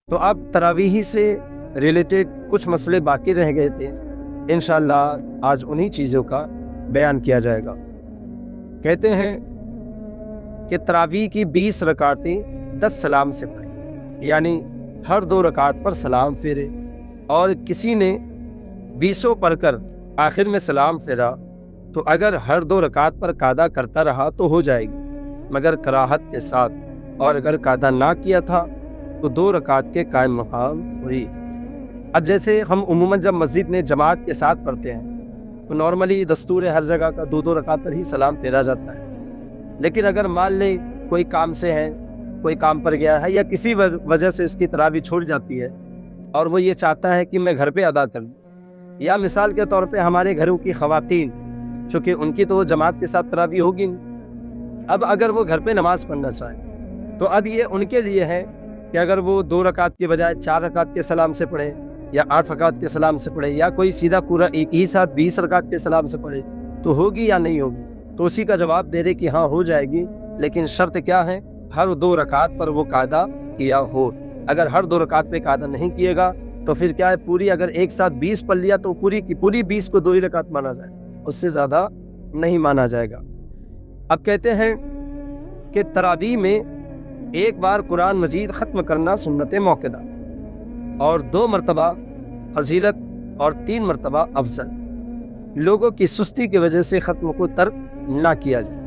تو اب تراویح سے ریلیٹڈ کچھ مسئلے باقی رہ گئے تھے، انشاءاللہ آج انہی چیزوں کا بیان کیا جائے گا۔ کہتے ہیں کہ تراویح کی 20 رکعتیں 10 سلام سے پڑھیں، یعنی ہر 2 رکعت پر سلام پھیرے، اور کسی نے 20 پڑھ کر آخر میں سلام پھیرا تو اگر ہر 2 رکعت پر قاعدہ کرتا رہا تو ہو جائے گی، مگر کراہت کے ساتھ، اور اگر قاعدہ نہ کیا تھا تو 2 رکعت کے قائم مقام ہوئی۔ اب جیسے ہم عموماً جب مسجد میں جماعت کے ساتھ پڑھتے ہیں تو نارملی دستور ہر جگہ کا 2 رکعت پر ہی سلام پھیرا جاتا ہے، لیکن اگر مان لیں کوئی کام سے ہے، کوئی کام پر گیا ہے، یا کسی وجہ سے اس کی تراویح چھوٹ جاتی ہے اور وہ یہ چاہتا ہے کہ میں گھر پہ ادا کر لوں، یا مثال کے طور پہ ہمارے گھروں کی خواتین، چونکہ ان کی تو جماعت کے ساتھ تراویح ہوگی نہیں، اب اگر وہ گھر پہ نماز پڑھنا چاہیں تو اب یہ ان کے لیے ہے کہ اگر وہ 2 رکعت کے بجائے 4 رکعت کے سلام سے پڑھے، یا 8 رکعت کے سلام سے پڑھے، یا کوئی سیدھا پورا ایک ہی ساتھ 20 رکعت کے سلام سے پڑھے تو ہوگی یا نہیں ہوگی؟ تو اسی کا جواب دے رہے کہ ہاں ہو جائے گی، لیکن شرط کیا ہے؟ ہر 2 رکعت پر وہ قاعدہ کیا ہو۔ اگر ہر 2 رکعت پہ قاعدہ نہیں کیے گا تو پھر کیا ہے، پوری اگر ایک ساتھ 20 پڑھ لیا تو پوری کی پوری 20 کو 2 ہی رکعت مانا جائے، اس سے زیادہ نہیں مانا جائے گا۔ اب کہتے ہیں کہ تراویح میں ایک بار قرآن مجید ختم کرنا سنت موقدہ، اور 2 مرتبہ فضیلت، اور 3 مرتبہ افضل۔ لوگوں کی سستی کی وجہ سے ختم کو ترک نہ کیا جائے۔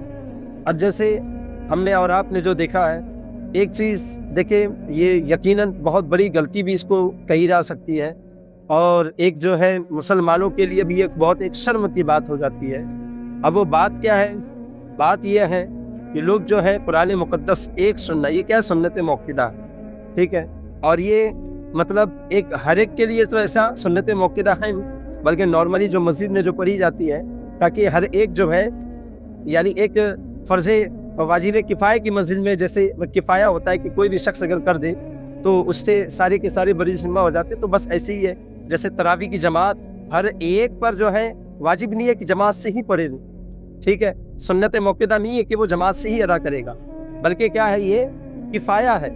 اب جیسے ہم نے اور آپ نے جو دیکھا ہے، ایک چیز دیکھیں، یہ یقیناً بہت بڑی غلطی بھی اس کو کہی جا سکتی ہے، اور ایک جو ہے مسلمانوں کے لیے بھی ایک شرم کی بات ہو جاتی ہے۔ اب وہ بات کیا ہے؟ بات یہ ہے کہ لوگ جو ہے قرآن مقدس ایک سننا، یہ کیا سنت موقدہ ہے، ٹھیک ہے، اور یہ مطلب ایک ہر ایک کے لیے تو ایسا سنت موقدہ ہے، بلکہ نارملی جو مسجد میں جو پڑھی جاتی ہے، تاکہ ہر ایک جو ہے، یعنی ایک فرض واجب کفایہ کی مسجد میں جیسے کفایہ ہوتا ہے کہ کوئی بھی شخص اگر کر دے تو اس سے سارے کے سارے بری ذمہ ہو جاتے، تو بس ایسے ہی ہے جیسے تراویح کی جماعت ہر ایک پر جو ہے واجب نہیں ہے کہ جماعت سے ہی پڑھے، ٹھیک ہے، سنت موقدہ نہیں ہے کہ وہ جماعت سے ہی ادا کرے گا، بلکہ کیا ہے، یہ کفایہ ہے،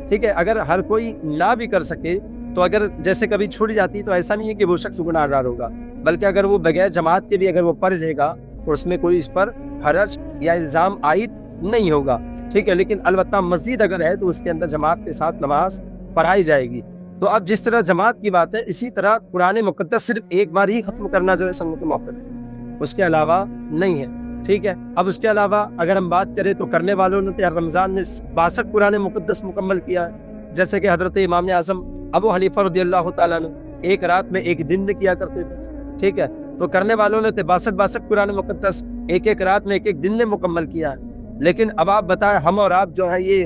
ٹھیک ہے۔ اگر ہر کوئی نہ بھی کر سکے تو اگر جیسے کبھی چھوٹ جاتی تو ایسا نہیں ہے کہ وہ شخص گناہ گار ہوگا، بلکہ اگر وہ بغیر جماعت کے بھی اگر وہ پڑھ لے گا تو اس میں کوئی اس پر حرج یا الزام عائد نہیں ہوگا، ٹھیک ہے۔ لیکن البتہ مسجد اگر ہے تو اس کے اندر جماعت کے ساتھ نماز پڑھائی جائے گی۔ تو اب جس طرح جماعت کی بات ہے، اسی طرح قرآن مقدس صرف ایک بار ہی ختم کرنا جو ہے سنت موقدہ ہے، اس کے علاوہ نہیں ہے، ٹھیک ہے۔ اب اس کے علاوہ اگر ہم بات کریں تو کرنے والوں نے رمضان میں 62 قرآن مقدس مکمل کیا ہے، جیسے کہ حضرت امام اعظم ابو حنیفہ رضی اللہ تعالیٰ نے ایک رات میں ایک دن میں کیا کرتے تھے، ٹھیک ہے۔ تو کرنے والوں نے 62 قرآن مقدس ایک رات میں ایک دن میں مکمل کیا ہے۔ لیکن اب آپ بتائیں، ہم اور آپ جو ہے یہ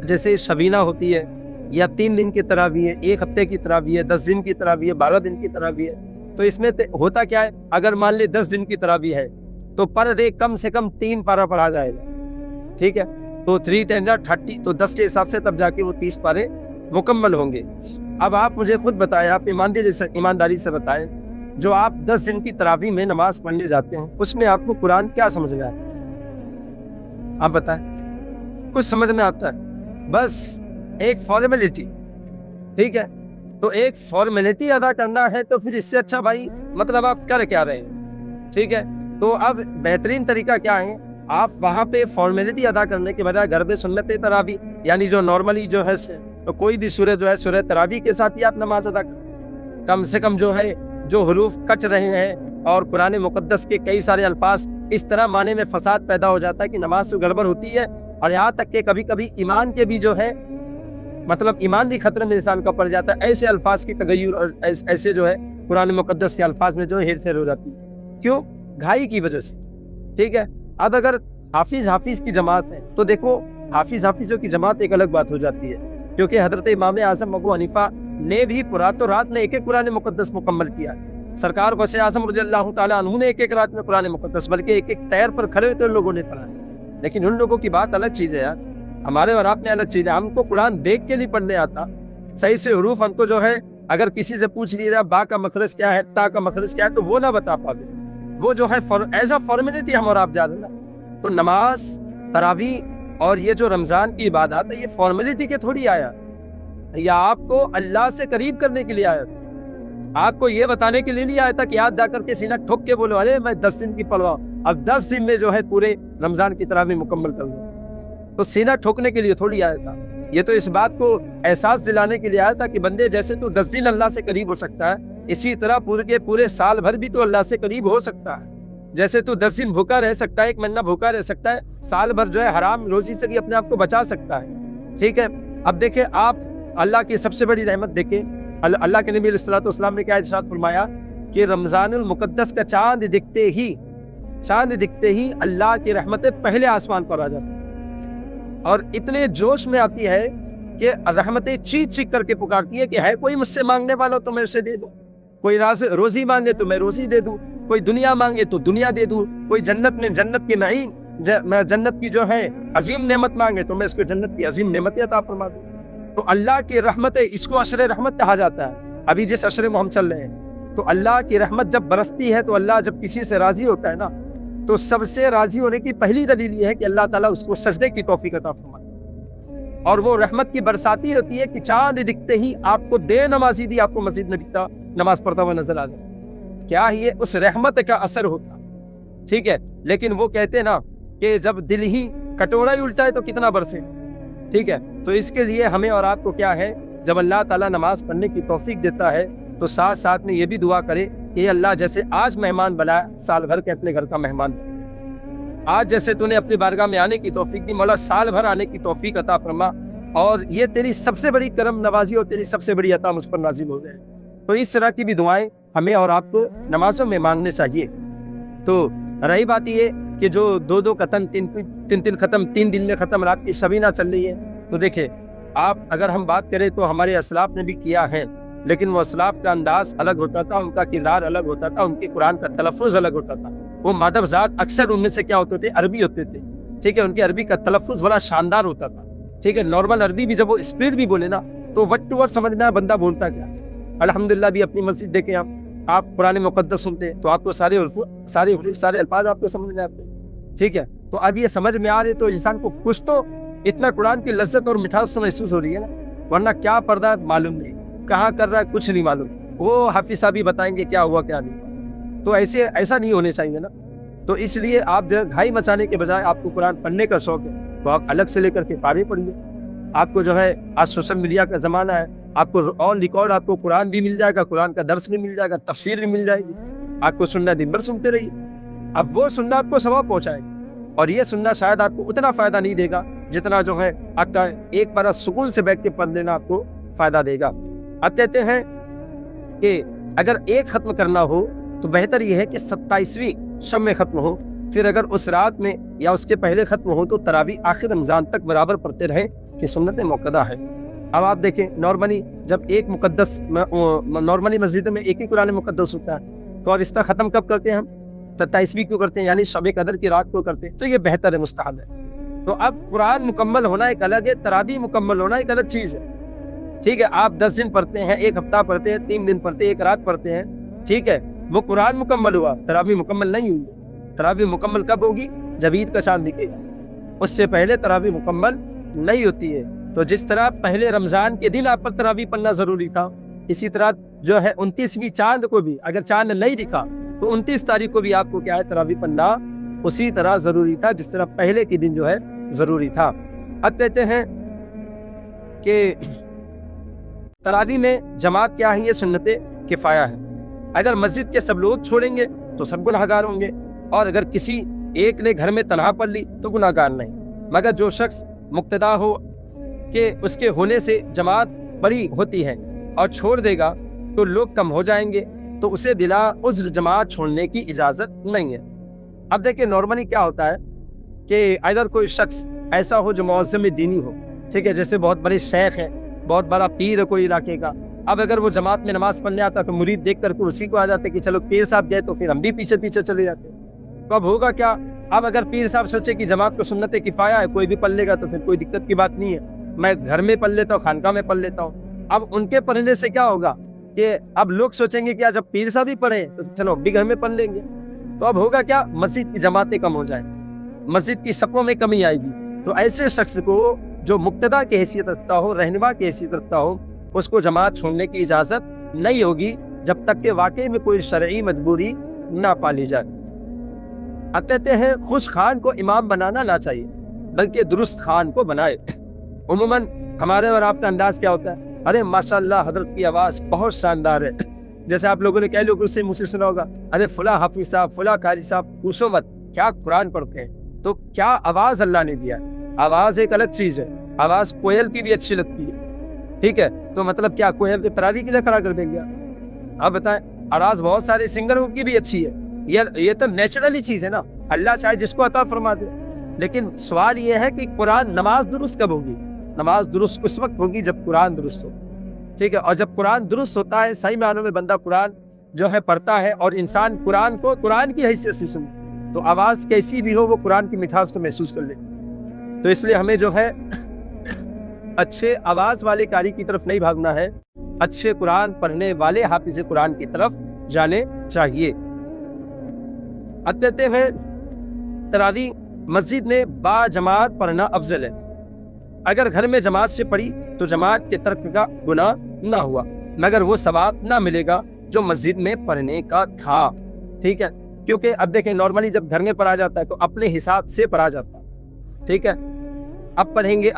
جیسے شبینہ ہوتی ہے، یا 3 دن کی تراویح ہے، 1 ہفتے کی تراویح ہے، 10 دن کی تراویح ہے، 12 دن کی تراویح ہے، تو اس میں ہوتا کیا ہے، اگر مان لے 10 دن کی تراویح ہے تو پر ڈے کم سے کم 3 پارہ پڑھا جائے گا، ٹھیک ہے۔ تو 3 × 30 تو 10 کے حساب سے تب جا کے وہ 30 پارے مکمل ہوں گے۔ اب آپ مجھے خود بتائیں، آپ ایمانداری سے بتائیں، جو آپ 10 دن کی تراویح میں نماز پڑھنے جاتے ہیں، اس میں آپ کو قرآن کیا سمجھ میں آتا ہے؟ آپ بتائیں، کچھ سمجھ میں آتا ہے؟ بس ایک فارمیلٹی، ٹھیک ہے۔ تو ایک فارمیلٹی ادا کرنا ہے تو پھر اس سے اچھا بھائی مطلب آپ کر کیا رہے ہیں، ٹھیک ہے۔ تو اب بہترین طریقہ کیا ہے، آپ وہاں پہ فارمیلٹی ادا کرنے کے بجائے گھر میں سنت تراویح، یعنی جو نارملی جو ہے تو کوئی بھی سورہ جو ہے سورہ تراویح کے ساتھ ہی آپ نماز ادا کریں، کم سے کم جو ہے جو حروف کٹ رہے ہیں، اور قرآن مقدس کے کئی سارے الفاظ اس طرح معنی میں فساد پیدا ہو جاتا ہے کہ نماز تو گڑبڑ ہوتی ہے، اور یہاں تک کہ کبھی کبھی ایمان کے بھی جو ہے مطلب ایمان بھی خطرے میں انسان کا پڑ جاتا ہے، ایسے الفاظ کی تغیر اور ایسے جو ہے قرآن مقدس کے الفاظ میں جو ہیر پھیر ہو جاتی ہے، کیوں؟ گھائی کی وجہ سے، ٹھیک ہے۔ اب اگر حافظ کی جماعت ہے تو دیکھو حافظوں کی جماعت ایک الگ بات ہو جاتی ہے، کیونکہ حضرت امام اعظم ابو حنیفہ نے بھی رات میں ایک قرآن مقدس مکمل کیا، سرکار غوث اعظم رضی اللہ تعالیٰ عنہ نے ایک رات میں قرآن مقدس، بلکہ ایک تیر پر کھڑے ہوتے ان لوگوں نے پڑھا۔ لیکن ان لوگوں کی بات الگ چیز ہے یار، ہمارے اور آپ میں الگ چیز ہے۔ ہم کو قرآن دیکھ کے نہیں پڑھنے آتا، صحیح سے حروف ہم کو جو ہے اگر کسی سے پوچھ لیجیے با کا مخرج کیا ہے، تا کا مخرج کیا ہے، تو وہ نہ بتا پاتے، وہ جو ہے ایز اے فارمیلٹی ہم اور آپ جا دینا۔ تو نماز، تراویح اور یہ جو رمضان کی عبادات ہے، یہ فارمیلٹی کے تھوڑی آیا، یا آپ کو اللہ سے قریب کرنے کے لیے آیا تھا؟ آپ کو یہ بتانے کے لیے نہیں آیا تھا کہ یاد جا کر کے سینہ ٹھوک کے بولو ارے میں 10 دن کی پڑھوا اب 10 دن میں جو ہے پورے رمضان کی تراویح مکمل کر لوں. تو سینہ ٹھوکنے کے لیے تھوڑی آیا تھا, یہ تو اس بات کو احساس دلانے کے لیے آیا تھا کہ بندے جیسے تو 10 دن اللہ سے قریب ہو سکتا ہے, اسی طرح پورے کے پورے سال بھر بھی تو اللہ سے قریب ہو سکتا ہے. جیسے تو 10 دن بھوکا رہ سکتا ہے, 1 مہینہ بھوکا رہ سکتا ہے, سال بھر جو ہے حرام روزی سے بھی اپنے آپ کو بچا سکتا ہے. ٹھیک ہے, اب دیکھیں آپ اللہ کی سب سے بڑی رحمت دیکھیں, اللہ کے نبی علیہ الصلوۃ نے کیا ارشاد فرمایا کہ رمضان المقدس کا چاند دکھتے ہی اللہ کی رحمتیں پہلے آسمان پر آ جاتی ہیں اور اتنے جوش میں آتی ہے کہ رحمتیں چیخ چیخ کر کے پکارتی ہے کہ ہے کوئی مجھ سے مانگنے والا تو میں اسے دے دوں, کوئی روزی مانگے تو میں روزی دے دوں, کوئی دنیا مانگے تو دنیا دے دوں, کوئی جنت کی نعیم جنت کی جو ہے عظیم نعمت مانگے تو میں اس کو جنت کی عظیم نعمتیں عطا فرما دوں. تو اللہ کی رحمت ہے, اس کو عشر رحمت کہا جاتا ہے. ابھی جس عشرے میں ہم چل رہے ہیں تو اللہ کی رحمت جب برستی ہے تو اللہ جب کسی سے راضی ہوتا ہے نا تو سب سے راضی ہونے کی پہلی دلیل یہ ہے کہ اللہ تعالیٰ اس کو سجدے کی توفیق عطا فرمائے, اور وہ رحمت کی برساتی ہوتی ہے کہ چاند دکھتے ہی آپ کو دے نمازی دی آپ کو مسجد میں دکھتا نماز پڑھتا ہوا نظر آ جائے. کیا یہ اس رحمت کا اثر ہوتا, ٹھیک ہے, لیکن وہ کہتے ہیں نا کہ جب دل ہی کٹورا ہی الٹا ہے تو کتنا برسے. ٹھیک ہے, تو اس کے لیے ہمیں اور آپ کو کیا ہے, جب اللہ تعالیٰ نماز پڑھنے کی توفیق دیتا ہے تو ساتھ ساتھ میں یہ بھی دعا کرے کہ اللہ جیسے آج مہمان بنایا سال بھر کے اپنے گھر کا مہمان بنا, آج جیسے تو نے اپنی بارگاہ میں آنے کی توفیق دی مولا سال بھر آنے کی توفیق عطا فرما, اور یہ تیری سب سے بڑی کرم نوازی اور تیری سب سے بڑی عطا مجھ پر نازل ہو جائے. تو اس طرح کی بھی دعائیں ہمیں اور آپ کو نمازوں میں مانگنے چاہیے. تو رہی بات یہ کہ جو 2 ختم 3 ختم 3 دن میں ختم رات کی شبینہ چل رہی ہے, تو دیکھیں آپ اگر ہم بات کریں تو ہمارے اسلاف نے بھی کیا ہے, لیکن وہ اسلاف کا انداز الگ ہوتا تھا, ان کا کردار الگ ہوتا تھا, ان کے قرآن کا تلفظ الگ ہوتا تھا. وہ مادر ذات اکثر ان میں سے کیا ہوتے تھے, عربی ہوتے تھے. ٹھیک ہے, ان کی عربی کا تلفظ بڑا شاندار ہوتا تھا. ٹھیک ہے, نارمل عربی بھی جب وہ اسپیڈ بھی بولے نا تو ورڈ ٹو ورڈ سمجھنا ہے بندہ بولتا کیا. الحمدللہ بھی اپنی مسجد دیکھیں آپ قرآن مقدس سنتے ہیں تو آپ کو سارے الفاظ آپ کو سمجھ میں آتے ہیں. ٹھیک ہے, تو اب یہ سمجھ میں آ رہے تو انسان کو کچھ تو اتنا قرآن کی لذت اور مٹھاس تو محسوس ہو رہی ہے نا, ورنہ کیا پردہ معلوم نہیں, کہاں کر رہا ہے کچھ نہیں معلوم, وہ حافظ صاحب ہی بتائیں گے کیا ہوا کیا نہیں. تو ایسا نہیں ہونے چاہیے نا. تو اس لیے آپ جو گھائی مچانے کے بجائے آپ کو قرآن پڑھنے کا شوق ہے تو آپ الگ سے لے کر کے پارے پڑھیے. آپ کو جو ہے آج سوشل میڈیا کا زمانہ ہے, آپ کو آن ریکارڈ آپ کو قرآن بھی مل جائے گا, قرآن کا درس بھی مل جائے گا, تفسیر بھی مل جائے گی, آپ کو سننا دن بھر سنتے رہیے. اب وہ سننا آپ کو ثواب پہنچائے گا, اور یہ سننا شاید آپ کو اتنا فائدہ نہیں دے گا جتنا جو ہے آپ کا ایک بار سکون سے بیٹھ کے پڑھ لینا آپ کو فائدہ دے گا. اب کہتے ہیں کہ اگر ایک ختم کرنا ہو تو بہتر یہ ہے کہ 27ویں شب میں ختم ہو, پھر اگر اس رات میں یا اس کے پہلے ختم ہو تو تراویح آخر رمضان تک برابر پڑھتے رہیں کہ سنت مؤکدہ ہے. اب آپ دیکھیں نارملی جب ایک مقدس نارملی مسجد میں ایک ہی قرآن مقدس ہوتا ہے تو اور اس کا ختم کب کرتے ہیں ہم 27ویں کیوں کرتے ہیں, یعنی شب قدر کی رات کو کرتے ہیں, تو یہ بہتر ہے, مستحب ہے. تو اب قرآن مکمل ہونا ایک الگ ہے, تراویح مکمل ہونا ایک الگ چیز ہے. ٹھیک ہے, آپ 10 دن پڑھتے ہیں, 1 ہفتہ پڑھتے ہیں, 3 دن پڑھتے ہیں, 1 رات پڑھتے ہیں, ٹھیک ہے, وہ قرآن مکمل ہوا, تراویح مکمل نہیں ہوئی. تراویح مکمل کب ہوگی, جب عید کا چاند دکھے گا, اس سے پہلے تراویح مکمل نہیں ہوتی ہے. تو جس طرح پہلے رمضان کے دن آپ پر تراویح پڑھنا ضروری تھا, اسی طرح جو ہے 29ویں چاند کو بھی اگر چاند نہیں دکھا تو 29 تاریخ کو بھی آپ کو کیا ہے تراویح پڑھنا اسی طرح ضروری تھا جس طرح پہلے کے دن جو ہے ضروری تھا. اب کہتے ہیں کہ تراویح میں جماعت کیا ہے, یہ سنت کفایہ ہے. اگر مسجد کے سب لوگ چھوڑیں گے تو سب گناہگار ہوں گے, اور اگر کسی ایک نے گھر میں تنہا پڑھ لی تو گناہگار نہیں. مگر جو شخص مقتدا ہو کہ اس کے ہونے سے جماعت بڑی ہوتی ہے اور چھوڑ دے گا تو لوگ کم ہو جائیں گے, تو اسے بلا عذر جماعت چھوڑنے کی اجازت نہیں ہے. اب دیکھیں نارملی کیا ہوتا ہے کہ اگر کوئی شخص ایسا ہو جو معظم دینی ہو, ٹھیک ہے, جیسے بہت بڑے شیخ ہیں, بہت بڑا پیر ہے کوئی علاقے کا, اب اگر وہ جماعت میں نماز پڑھنے آتا تو مرید دیکھ کر کے اسی کو آ جاتے کہ چلو پیر صاحب گئے تو پھر ہم بھی پیچھے پیچھے چلے جاتے. تو اب ہوگا کیا, اب اگر پیر صاحب سوچے کہ جماعت کو سنت کفایہ ہے, کوئی بھی پڑھ لے گا تو پھر کوئی دقت کی بات نہیں ہے, میں گھر میں پڑھ لیتا ہوں, خانقاہ میں پڑھ لیتا ہوں. اب ان کے پڑھنے سے کیا ہوگا کہ اب لوگ سوچیں گے کہ جب پیر صاحب ہی پڑھیں تو چلو بھی گھر میں پڑھ لیں گے. تو اب ہوگا کیا, مسجد کی جماعتیں کم ہو جائیں, مسجد کی صفوں میں کمی آئے گی. تو ایسے شخص کو جو مقتدا کی حیثیت رکھتا ہو, رہنما کی حیثیت رکھتا ہو, اس کو جماعت چھوڑنے کی اجازت نہیں ہوگی جب تک کہ واقعی میں کوئی شرعی مجبوری نہ پالی جائے۔ اب کہتے ہیں خوش خان کو امام بنانا نہ چاہیے بلکہ درست خان کو بنائے۔ عموماً ہمارے اور آپ کا انداز کیا ہوتا ہے؟ ارے ماشاءاللہ حضرت کی آواز بہت شاندار ہے، جیسے آپ لوگوں نے کئی لوگوں سے مجھ سے سنا ہوگا، ارے فلاں حافظ صاحب فلاں قاری صاحب پوچھو مت کیا قرآن پڑھتے ہیں۔ تو کیا آواز اللہ نے دیا؟ آواز ایک الگ چیز ہے، آواز کوئل کی بھی اچھی لگتی ہے، ٹھیک ہے؟ تو مطلب کیا کوئل کے تراویح کے لیے کھڑا کر دیں گے؟ آپ بتائیں، آواز بہت سارے سنگروں کی بھی اچھی ہے، یہ تو نیچرلی چیز ہے نا، اللہ چاہے جس کو عطا فرما دے۔ لیکن سوال یہ ہے کہ قرآن نماز درست کب ہوگی؟ نماز درست اس وقت ہوگی جب قرآن درست ہو، ٹھیک ہے؟ اور جب قرآن درست ہوتا ہے، صحیح معنوں میں بندہ قرآن جو ہے پڑھتا ہے اور انسان قرآن کو قرآن کی حیثیت سے سنے، تو آواز کیسی بھی ہو وہ قرآن کی مٹھاس کو محسوس کر لے۔ تو اس لیے ہمیں جو ہے اچھے آواز والے قاری کی طرف نہیں بھاگنا ہے، اچھے قرآن پڑھنے والے حافظ قرآن کی طرف جانے چاہیے۔ اب کہتے ہیں تراویح مسجد میں با جماعت پڑھنا افضل ہے۔ اگر گھر میں جماعت سے پڑھی تو جماعت کے ترک کا گناہ نہ ہوا، مگر وہ ثواب نہ ملے گا جو مسجد میں پڑھنے کا تھا، ٹھیک ہے؟ کیونکہ اب دیکھیں نارملی جب گھر میں پڑھا جاتا ہے تو اپنے حساب سے پڑھا جاتا ہے، ٹھیک ہے؟ اب پڑھیں گے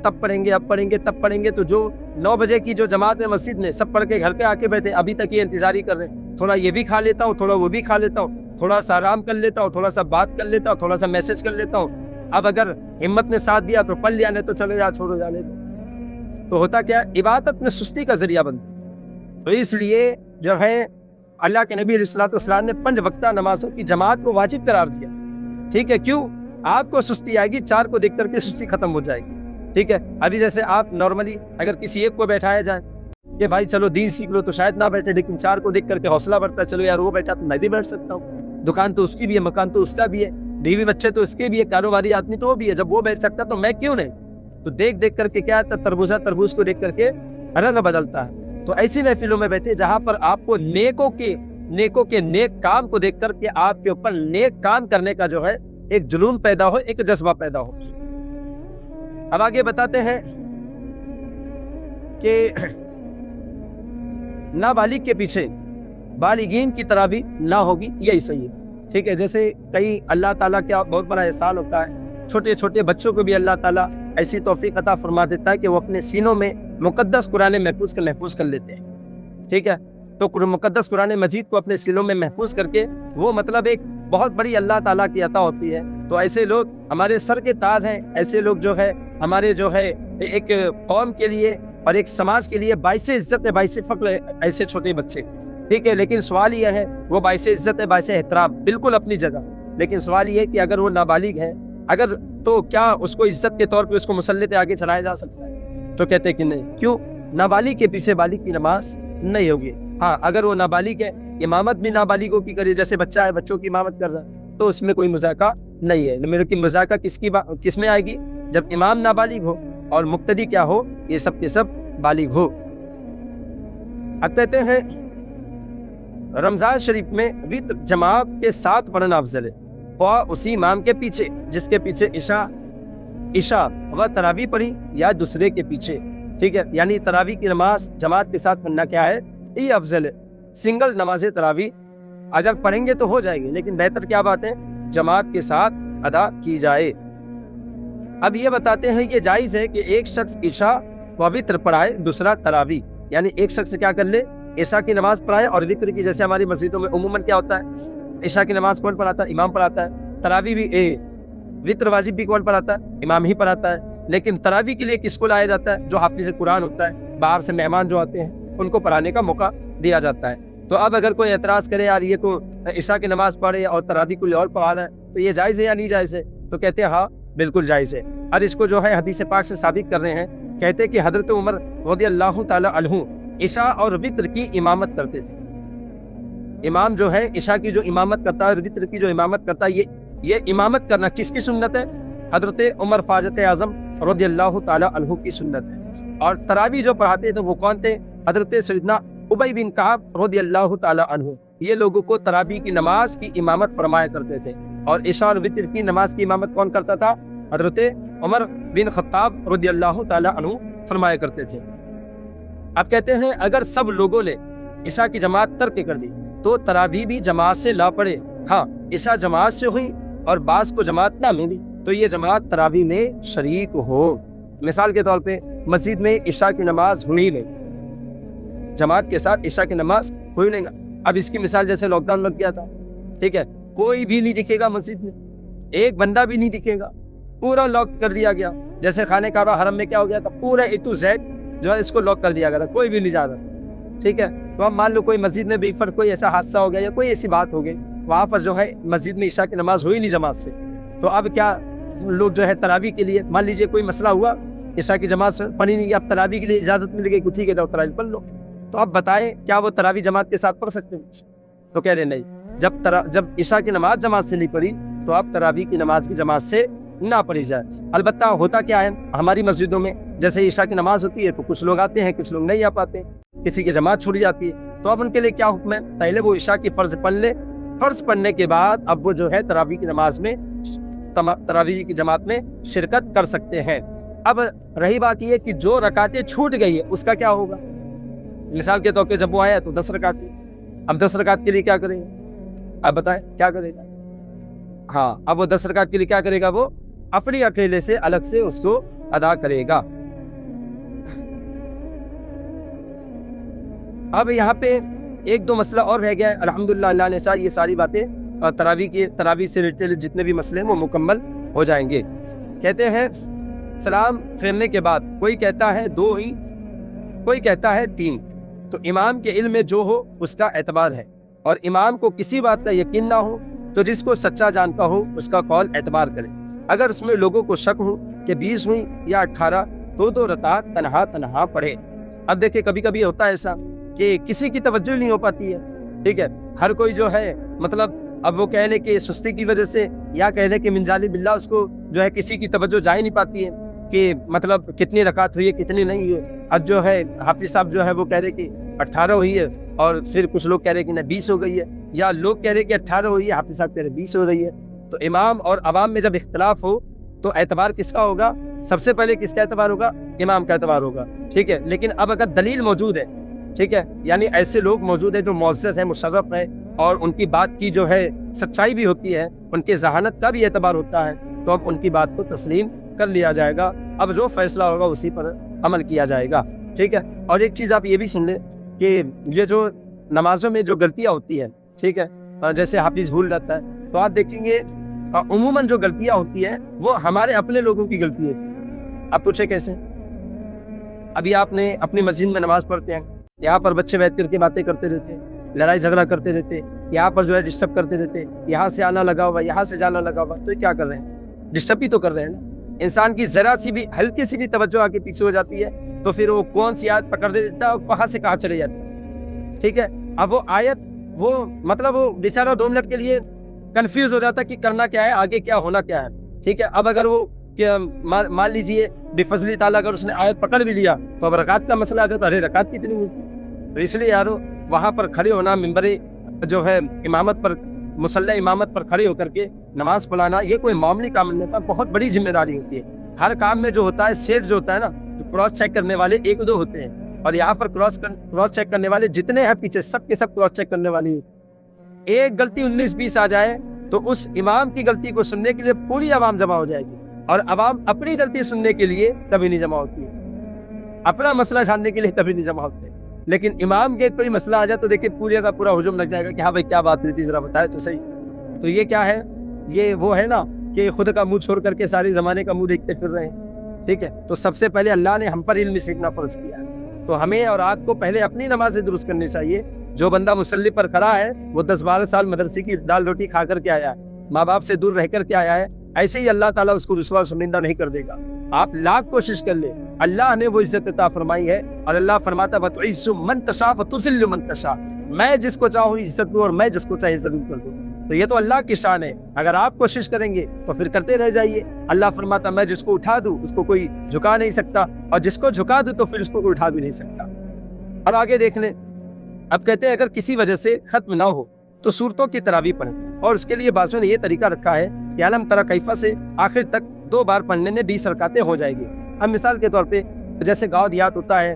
تب پڑھیں گے، اب پڑھیں گے تب پڑھیں گے، تو جو 9 بجے کی جو جماعت ہے مسجد میں سب پڑھ کے گھر پہ آ کے بیٹھے، ابھی تک یہ انتظار ہی کر رہے ہیں، تھوڑا یہ بھی کھا لیتا ہوں، تھوڑا وہ بھی کھا لیتا ہوں، تھوڑا سا آرام کر لیتا ہوں، تھوڑا سا بات کر لیتا ہوں، تھوڑا سا میسج کر لیتا ہوں، اب اگر ہمت نے ساتھ دیا تو پڑھ لیا، نہیں تو چلو یار چھوڑو جانے دو۔ تو ہوتا کیا؟ عبادت میں سستی کا ذریعہ بنتا۔ تو اس لیے جو ہے اللہ کے نبی علیہ الصلوۃ والسلام نے 5 وقتہ نمازوں کی جماعت کو واجب قرار دیا، ٹھیک ہے؟ کیوں؟ آپ کو سستی آئے گی، 4 کو دیکھ کر کے سستی ختم ہو جائے گی، ٹھیک ہے؟ ابھی جیسے آپ نارملی اگر کسی ایک کو بیٹھایا جائے کہ بھائی چلو دین سیکھ لو، تو شاید نہ بیٹھے، لیکن 4 کو دیکھ کر کے حوصلہ بڑھتا ہے، چلو یار وہ بیٹھا تو میں بھی بیٹھ سکتا ہوں، دکان تو اس کی بھی ہے، مکان تو اس کا بھی ہے، بیوی بچے تو اس کے بھی ہے، کاروباری آدمی تو وہ بھی ہے، جب وہ بیٹھ سکتا تو میں کیوں نہیں؟ تو دیکھ کر کے کیا آتا ہے؟ تربوز کو دیکھ کر کے رنگ بدلتا ہے۔ تو ایسی محفلوں میں بیٹھے جہاں پر آپ کو نیکوں کے نیک کام کو دیکھ کر کے آپ کے اوپر نیک کام کرنے کا جو ہے ایک جنون پیدا ہو، ایک جذبہ پیدا ہو۔ اب آگے بتاتے ہیں کہ نابالغ کے پیچھے بالغین کی تراویح نہ ہوگی، یہی صحیح ہے، ٹھیک ہے؟ جیسے کئی اللہ تعالیٰ کا بہت بڑا احسان ہوتا ہے، چھوٹے چھوٹے بچوں کو بھی اللہ تعالیٰ ایسی توفیق عطا فرما دیتا ہے کہ وہ اپنے سینوں میں مقدس قرآن محفوظ کر لیتے ہیں، ٹھیک ہے؟ تو مقدس قرآن مجید کو اپنے سینوں میں محفوظ کر کے وہ مطلب ایک بہت بڑی اللہ تعالیٰ کی عطا ہوتی ہے۔ تو ایسے لوگ ہمارے سر کے تاج ہیں، ایسے لوگ جو ہے ہمارے جو ہے ایک قوم کے لیے اور ایک سماج کے لیے باعث عزت ہے، باعث فخر ہے ایسے چھوٹے بچے، ٹھیک ہے؟ لیکن سوال یہ ہے، وہ باعث عزت ہے، باعث احترام بالکل اپنی جگہ، لیکن سوال یہ ہے کہ اگر وہ نابالغ ہے، اگر تو کیا اس کو عزت کے طور پہ اس کو مسلط آگے چلایا جا سکتا ہے؟ تو کہتے ہیں کہ نہیں۔ کیوں؟ نابالغ کے پیچھے بالغ کی نماز نہیں ہوگی۔ ہاں اگر وہ نابالغ ہے، امامت بھی نابالغوں کی کرے، جیسے بچہ ہے بچوں کی امامت کر رہا ہے، تو اس میں کوئی مذاکرہ نہیں ہے۔ میرے کی مذاکرہ کس میں آئے گی؟ جب امام نابالغ ہو اور مقتدی کیا ہو؟ یہ سب کے سب بالغ ہو۔ اب کہتے ہیں رمضان شریف میں وتر جماعت کے ساتھ پڑھنا افضل ہے، اور اسی امام کے پیچھے جس کے پیچھے عشاء و تراویح پڑھی یا دوسرے کے پیچھے، ٹھیک ہے؟ یعنی تراویح کی نماز جماعت کے ساتھ پڑھنا کیا ہے؟ یہ افضل ہے۔ سنگل نماز تراویح اگر پڑھیں گے تو ہو جائے گی، لیکن بہتر کیا بات ہے؟ جماعت کے ساتھ ادا کی جائے۔ اب یہ بتاتے ہیں یہ جائز ہے کہ ایک شخص عشاء و وتر پڑھائے، دوسرا تراویح، یعنی ایک شخص کیا کر لے؟ عشاء کی نماز پڑھائے اور وتر کی، جیسے ہماری مسجدوں میں عموماً کیا ہوتا ہے؟ عشاء کی نماز کون پڑھاتا ہے؟ امام پڑھاتا ہے۔ تراویح بھی وتر واجب بھی کون پڑھاتا ہے؟ امام ہی پڑھاتا ہے۔ لیکن تراویح کے لیے کس کو لایا جاتا ہے؟ جو حافظ قرآن ہوتا ہے، باہر سے مہمان جو آتے ہیں ان کو پڑھانے کا موقع دیا جاتا ہے۔ تو اب اگر کوئی اعتراض کرے یار یہ تو عشاء کی نماز پڑھے اور تراویح کوئی اور پڑھا رہا ہے، تو یہ جائز ہے یا نہیں جائز ہے؟ تو کہتے ہیں ہاں بالکل جائز ہے، اور اس کو جو ہے حدیث پاک سے ثابت کر رہے ہیں۔ کہتے کہ حضرت عمر رضی اللہ تعالی عنہ عشاء اور وتر کی امامت کرتے تھے۔ امام جو ہے عشاء کی جو امامت کرتا ہے اور وتر کی جو امامت کرتا ہے، یہ امامت کرنا کس کی سنت ہے؟ حضرت عمر فاروق اعظم رضی اللہ تعالی عنہ کی سنت ہے۔ اور تراویح جو پڑھاتے تھے وہ کون تھے؟ حضرت سیدنا ابی بن کعب رضی اللہ تعالی عنہ، یہ لوگوں کو تراویح کی نماز کی امامت فرمایا کرتے تھے۔ اور عشاء اور وتر کی نماز کی امامت کون کرتا تھا؟ حضرت عمر بن خطاب رضی اللہ تعالی عنہ فرمایا کرتے تھے۔ اب کہتے ہیں اگر سب لوگوں نے عشاء کی جماعت ترک کر دی تو تراویح بھی جماعت سے لا پڑے، ہاں عشاء جماعت سے ہوئی اور بعض کو جماعت نہ ملی تو یہ جماعت تراویح میں شریک ہو۔ مثال کے طور پہ مسجد میں عشاء کی نماز ہوئی نہیں، جماعت کے ساتھ عشاء کی نماز ہوئی نہیں۔ اب اس کی مثال جیسے لاک ڈاؤن لگ گیا تھا، ٹھیک ہے، کوئی بھی نہیں دکھے گا مسجد میں، ایک بندہ بھی نہیں دکھے گا، پورا لاک کر دیا گیا۔ جیسے خانہ کعبہ حرم میں کیا ہو گیا تھا، پورا اے ٹو زیڈ جو ہے اس کو لاک کر دیا گیا تھا، کوئی بھی نہیں جا رہا، ٹھیک ہے۔ تو اب مان لو کوئی مسجد میں بھی پر کوئی ایسا حادثہ ہو گیا یا کوئی ایسی بات ہو گئی، وہاں پر جو ہے مسجد میں عشاء کی نماز ہوئی نہیں جماعت سے، تو اب کیا لوگ جو ہے تراویح کے لیے، مان لیجیے کوئی مسئلہ ہوا، عشاء کی جماعت سے پڑھی نہیں، اب تراویح کے لیے اجازت مل گئی، ٹھیک ہے جاؤ تراویح پڑھ لو، تو اب بتائیں کیا وہ تراویح جماعت کے ساتھ پڑھ سکتے ہیں؟ تو کہہ رہے نہیں، جب عشاء کی نماز جماعت سے نہیں پڑھی تو اب تراویح کی نماز کی جماعت سے نہ پڑھی جائے۔ البتہ ہوتا کیا ہے ہماری مسجدوں میں، جیسے عشاء کی نماز ہوتی ہے تو کچھ لوگ آتے ہیں، کچھ لوگ نہیں آ پاتے، کسی کی جماعت چھوڑی جاتی ہے، تو اب ان کے لیے کیا حکم ہے؟ پہلے وہ عشاء کی فرض پڑھ لے، فرض پڑھنے کے بعد اب وہ جو ہے تراویح کی نماز میں، تراویح کی جماعت میں شرکت کر سکتے ہیں۔ اب رہی بات یہ کہ جو رکعتیں چھوٹ گئی ہے اس کا کیا ہوگا؟ مثال کے طور پہ جب وہ آیا تو 10 رکعت، اب 10 رکعت کے لیے کیا کرے گا؟ اب بتائیں کیا کرے گا؟ ہاں اب وہ 10 رکعت کے لیے کیا کرے گا؟ وہ اپنی اکیلے سے الگ سے اس کو ادا کرے گا۔ اب یہاں پہ ایک دو مسئلہ اور رہ گیا ہے، الحمدللہ اللہ نے یہ ساری باتیں تراویح سے ریلیٹڈ جتنے بھی مسئلے ہیں وہ مکمل ہو جائیں گے۔ کہتے ہیں سلام پھیرنے کے بعد کوئی کہتا ہے 2 ہی، کوئی کہتا ہے 3، تو امام کے علم میں جو ہو اس کا اعتبار ہے، اور امام کو کسی بات کا یقین نہ ہو تو جس کو سچا جانتا ہو اس کا قول اعتبار کرے۔ اگر اس میں لوگوں کو شک ہو کہ 20 ہوئی یا 18 تو 2 رکعت تنہا پڑھے۔ اب دیکھیں کبھی کبھی ہوتا ہے ایسا کہ کسی کی توجہ نہیں ہو پاتی ہے، ٹھیک ہے، ہر کوئی جو ہے مطلب اب وہ کہہ لے کہ سستی کی وجہ سے یا کہہ لے کہ من جانب اللہ اس کو جو ہے کسی کی توجہ جا ہی نہیں پاتی ہے کہ مطلب کتنی رکعت ہوئی ہے کتنی نہیں ہے۔ اب جو ہے حافظ صاحب جو ہے وہ کہہ رہے کہ 18 ہوئی ہے، اور پھر کچھ لوگ کہہ رہے کہ 20 ہو گئی ہے، یا لوگ کہہ رہے کہ 18 ہوئی ہے، حافظ صاحب کہہ رہے 20 ہو رہی ہے۔ تو امام اور عوام میں جب اختلاف ہو تو اعتبار کس کا ہوگا؟ سب سے پہلے کس کا اعتبار ہوگا؟ امام کا اعتبار ہوگا، ٹھیک ہے۔ لیکن اب اگر دلیل موجود ہے، ٹھیک ہے، یعنی ایسے لوگ موجود ہیں جو معزز ہیں، مشرف ہیں، اور ان کی بات کی جو ہے سچائی بھی ہوتی ہے، ان کے ذہانت کا بھی اعتبار ہوتا ہے، تو اب ان کی بات کو تسلیم کر لیا جائے گا، اب جو فیصلہ ہوگا اسی پر عمل کیا جائے گا، ٹھیک ہے۔ اور ایک چیز آپ یہ بھی سن لیں کہ یہ جو نمازوں میں جو غلطیاں ہوتی ہیں، ٹھیک ہے، جیسے حافظ بھول جاتا ہے، تو آپ دیکھیں گے عموماً جو غلطیاں ہوتی ہیں وہ ہمارے اپنے لوگوں کی غلطی ہوتی ہے۔ آپ پوچھیں کیسے؟ ابھی آپ نے اپنی مسجد میں نماز پڑھتے ہیں، یہاں پر بچے بیٹھ کر کے باتیں کرتے رہتے ہیں، لڑائی جھگڑا کرتے رہتے، یہاں پر جو ہے ڈسٹرب کرتے رہتے، یہاں سے آنا لگا ہوا، یہاں سے جانا لگا ہوا، تو کیا کر رہے ہیں؟ ڈسٹرب ہی تو کر رہے ہیں نا۔ انسان کی ذرا سی بھی ہلکی سی بھی توجہ آگے پیچھے ہو جاتی ہے تو پھر وہ کون سی آیت پکڑ دیتا ہے اور کہاں سے کہاں چلے جاتا ہے، ٹھیک ہے۔ اب وہ آیت وہ مطلب وہ بیچارہ 2 منٹ کے لیے کنفیوز ہو جاتا ہے کہ کرنا کیا ہے، آگے کیا ہونا کیا ہے، ٹھیک ہے۔ اب اگر وہ مان لیجیے بفضل تعالیٰ اگر اس نے آیت پکڑ بھی لیا تو اب رکعت کا مسئلہ آتا ہے، تو ارے رکعت کتنی ہوتی، تو اس لیے یارو وہاں پر کھڑے ہونا، ممبر جو ہے امامت پر، مصلی امامت پر کھڑے ہو کر کے نماز پڑھانا، یہ کوئی معمولی کام نہیں ہوتا، بہت بڑی ذمہ داری ہوتی ہے۔ ہر کام میں جو ہوتا ہے سیٹ جو ہوتا ہے نا، جو کراس چیک کرنے والے 1-2 ہوتے ہیں، اور یہاں پر کراس چیک کرنے والے جتنے ہیں پیچھے سب کے سب کراس چیک کرنے والے ہیں۔ ایک غلطی 19-20 آ جائے تو اس امام کی غلطی کو سننے کے لیے پوری عوام جمع ہو جائے گی، اور عوام اپنی غلطی سننے کے لیے کبھی نہیں جمع ہوتی ہے، اپنا مسئلہ جاننے کے لیے کبھی نہیں جمع ہوتے۔ لیکن امام کے کوئی مسئلہ آ جائے تو دیکھیں پورے کا پورا ہجوم لگ جائے گا کہ ہاں بھائی کیا بات ہوئی تھی، ذرا بتائے تو صحیح۔ تو یہ کیا ہے؟ یہ وہ ہے نا کہ خود کا منہ چھوڑ کر کے سارے زمانے کا منہ دیکھتے پھر رہے ہیں، ٹھیک ہے۔ تو سب سے پہلے اللہ نے ہم پر علم سیکھنا فرض کیا ہے، تو ہمیں اور آپ کو پہلے اپنی نمازیں درست کرنی چاہیے۔ جو بندہ مصلی پر کھڑا ہے وہ 10-12 سال مدرسے کی دال روٹی کھا کر کے آیا ہے، ماں باپ سے دور رہ کر کے آیا ہے، ایسے ہی اللہ تعالیٰ اس کو رسوا شرمندہ نہیں کر دے گا۔ آپ لاکھ کوشش کر لیں، اللہ نے وہ عزت عطا فرمائی ہے، اور اللہ فرماتا ہے وَتُعِزُّ مَن تَشَاءُ وَتُذِلُّ مَن تَشَاءُ، میں جس کو چاہوں عزت دوں اور میں جس کو چاہے ذلیل کر دوں۔ تو یہ تو اللہ کی شان ہے، اگر آپ کوشش کریں گے تو پھر کرتے رہ جائیے۔ اللہ فرماتا میں جس کو اٹھا دوں اس کو کوئی جھکا نہیں سکتا، اور جس کو جھکا دوں تو پھر اس کو کوئی اٹھا بھی نہیں سکتا۔ اور آگے دیکھ لیں، اب کہتے ہیں اگر کسی وجہ سے ختم نہ ہو تو سورتوں کی تراویح پڑھیں، اور اس کے لیے بعضوں نے یہ طریقہ رکھا ہے کہ علم تری کیفہ سے آخر تک 2 بار پڑھنے میں 20 رکعتیں ہو جائے گی۔ اب مثال کے طور پہ جیسے گاؤں دیہات ہوتا ہے،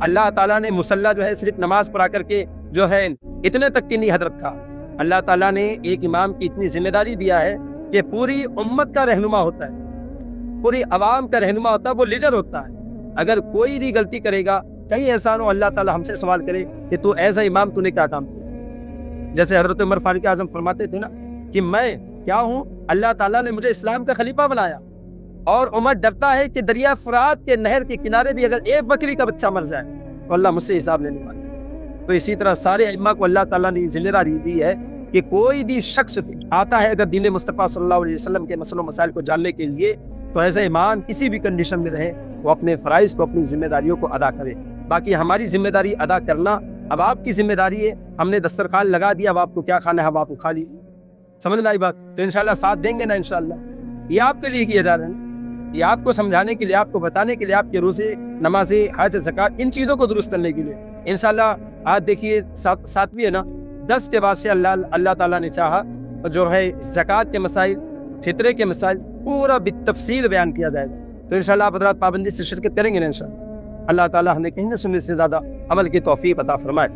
اللہ تعالیٰ نے مصلی جو ہے صرف نماز پڑھا کر کے جو ہے اتنے تک کی نہیں حد رکھا. اللہ تعالیٰ نے ایک امام کی اتنی ذمہ داری دیا ہے کہ پوری امت کا رہنما ہوتا ہے, پوری عوام کا رہنما ہوتا ہے, وہ لیڈر ہوتا ہے. اگر کوئی بھی غلطی کرے گا, کہیں ایسا ہو اللہ تعالیٰ ہم سے سوال کرے کہ تو ایز اے امام تو نے کیا کام کیا. جیسے حضرت عمر فاروق اعظم فرماتے تھے نا کہ میں کیا ہوں, اللہ تعالیٰ نے مجھے اسلام کا خلیفہ بنایا, اور عمر ڈرتا ہے کہ دریا فرات کے نہر کے کنارے بھی اگر ایک بکری کا بچہ مر جائے تو اللہ مجھ سے حساب لینے والا. تو اسی طرح سارے ائمہ کو اللہ تعالیٰ نے ذمہ داری دی ہے کہ کوئی بھی شخص آتا ہے اگر دین مصطفیٰ صلی اللہ علیہ وسلم کے مسائل و مسائل کو جاننے کے لیے, تو ایز اے ایمان کسی بھی کنڈیشن میں رہے وہ اپنے فرائض کو, اپنی ذمہ داریوں کو ادا کرے. باقی ہماری ذمہ داری ادا کرنا, اب آپ کی ذمہ داری ہے. ہم نے دسترخوان لگا دیا, اب آپ کو کیا کھانا ہے اب آپ کو کھا لیجیے. سمجھ میں آئی بات؟ تو انشاءاللہ ساتھ دیں گے نا انشاءاللہ. یہ آپ کے لیے کیا جا رہا ہے, یہ آپ کو سمجھانے کے لیے, آپ کو بتانے کے لیے, آپ کے روزے, نمازیں, حج, زکات, ان چیزوں کو درست کرنے کے لیے. انشاءاللہ آج دیکھیے ساتویں ہے نا, 10 کے بعد سے اللہ تعالیٰ نے چاہا جو ہے زکات کے مسائل, فطرے کے مسائل پورا بالتفصیل بیان کیا جائے گا. تو انشاءاللہ آپ حضرات پابندی سے شرکت کریں گے نا انشاءاللہ. اللہ تعالیٰ ہمیں کہیں نہ سننے سے زیادہ عمل کی توفیق عطا فرمائے.